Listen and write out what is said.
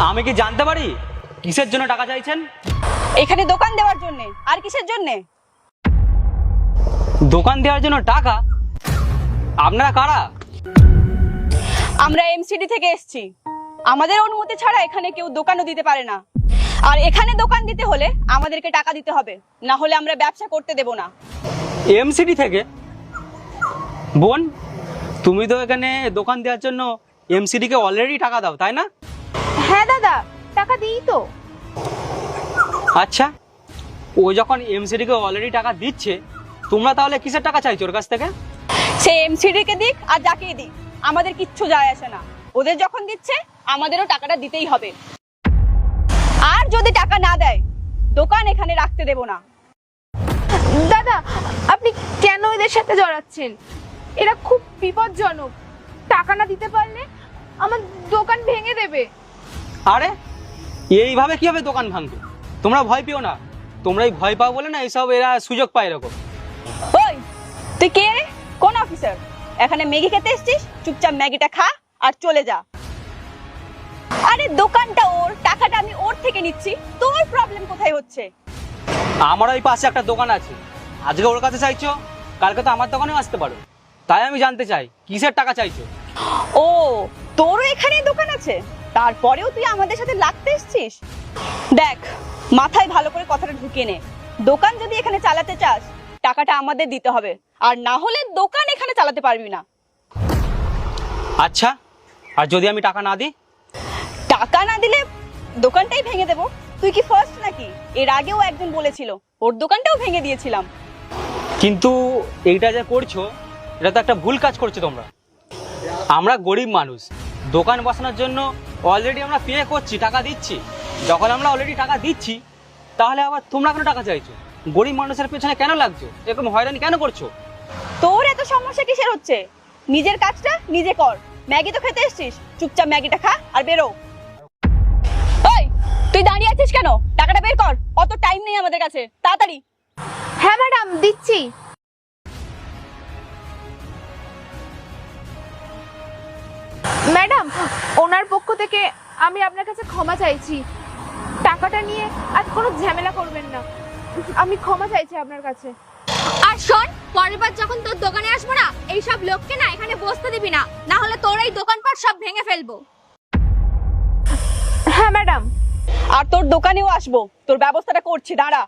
আমি কি জানতে পারি কিসের জন্য টাকা চাইছেন? এখানে দোকান দেওয়ার জন্য। আর কিসের জন্য? দোকান দেওয়ার জন্য টাকা? আপনারা কারা? আমরা এমসিডি থেকে এসেছি। আমাদের অনুমতি ছাড়া এখানে কেউ দোকানও দিতে পারে না। আর এখানে দোকান দিতে হলে আমাদেরকে টাকা দিতে হবে, না হলে আমরা ব্যবসা করতে দেব না। এমসিডি থেকে? বোন, তুমি তো এখানে দোকান দেওয়ার জন্য এমসিডি কে অলরেডি টাকা দাও, তাই না? হ্যাঁ দাদা, টাকা দিই তো। আচ্ছা, ও যখন এমসিডি কে অলরেডি টাকা দিচ্ছে, তোমরা তাহলে কিসের টাকা চাইছো ওর কাছ থেকে? সে এমসিডি কে দিক আর যাকেই দিক, আমাদের কিচ্ছু যায় আসে না। ওদের যখন দিচ্ছে আমাদেরও টাকাটা দিতেই হবে। আর যদি টাকা না দেয়, দোকান এখানে রাখতে দেব না। দাদা, আপনি কেন এদের সাথে জড়াচ্ছেন? এরা খুব বিপজ্জনক। টাকা না দিতে পারলে আমার দোকান ভেঙে দেবে। আরে এইভাবে কিভাবে দোকান ভাঙবে? তোমরা ভয় পেও না। তোমরাই ভয় পাও বলে না এইসব এরা সুযোগ পায় এরকম। ওই, তুই কে রে? কোন অফিসার? এখানে ম্যাগি খেতে এসেছিস? চুপচাপ ম্যাগিটা খা আর চলে যা। আরে দোকানটা ওর, টাকাটা আমি ওর থেকে নিচ্ছি, তোর প্রবলেম কোথায় হচ্ছে? আমার ওই পাশে একটা দোকান আছে, আজকে ওর কাছে চাইছো, কালকে তো আমার দোকানেও আসতে পারো। তাই আমি জানতে চাই কিসের টাকা চাইছো? ও, তোরও এখানে দোকান আছে, তারপরেও তুই আমাদের সাথে লাগতে এসেছিস? দেখ, মাথায় ভালো করে কথাটা ঢুকিয়ে নে। দোকান যদি এখানে চালাতে চাস, টাকাটা আমাদের দিতে হবে, আর না হলে দোকান এখানে চালাতে পারবি না। আচ্ছা, আর যদি আমি টাকা না দিই? টাকা না দিলে দোকানটাই ভেঙে দেবো। তুই কি ফার্স্ট নাকি? এর আগেও একজন বলেছিল, ওর দোকানটাও ভেঙে দিয়েছিলাম। কিন্তু এইটা যে করছো, এটা তো একটা ভুল কাজ করছো তোমরা। আমরা গরিব মানুষ, দোকান বসানোর জন্য অলরেডি আমরা পে করছি, টাকা দিচ্ছি। যখন আমরা অলরেডি টাকা দিচ্ছি, তাহলে আবার তোমরা কেন টাকা চাইছো? গরিব মানুষের পেছনে কেন লাগছো? এরকম হয়রানি কেন করছো? তোর এত সমস্যা কিসের হচ্ছে? নিজের কাজটা নিজে কর। ম্যাগি তো খেতে এসেছিস, চুপচাপ ম্যাগিটা খা আর বেরো। ওই, তুই দাঁড়িয়ে আছিস কেন? টাকাটা বের কর, অত টাইম নেই আমাদের কাছে, তাড়াতাড়ি। হ্যাঁ ম্যাডাম, দিচ্ছি। ম্যাডাম, ওনার পক্ষ থেকে আমি আপনার কাছে ক্ষমা চাইছি। টাকাটা নিয়ে আর কোনো ঝামেলা করবেন না। আমি ক্ষমা চাইছি আপনার কাছে। আর শোন, পরের বার যখন তোর দোকানে আসবো না, এইসব লোককে না এখানে বসতে দিবি না, না হলে তোর এই দোকানপাট সব ভেঙে ফেলবো। হ্যাঁ ম্যাডাম। আর তোর দোকানেও আসবো, তোর ব্যবস্থাটা করছি, দাঁড়া।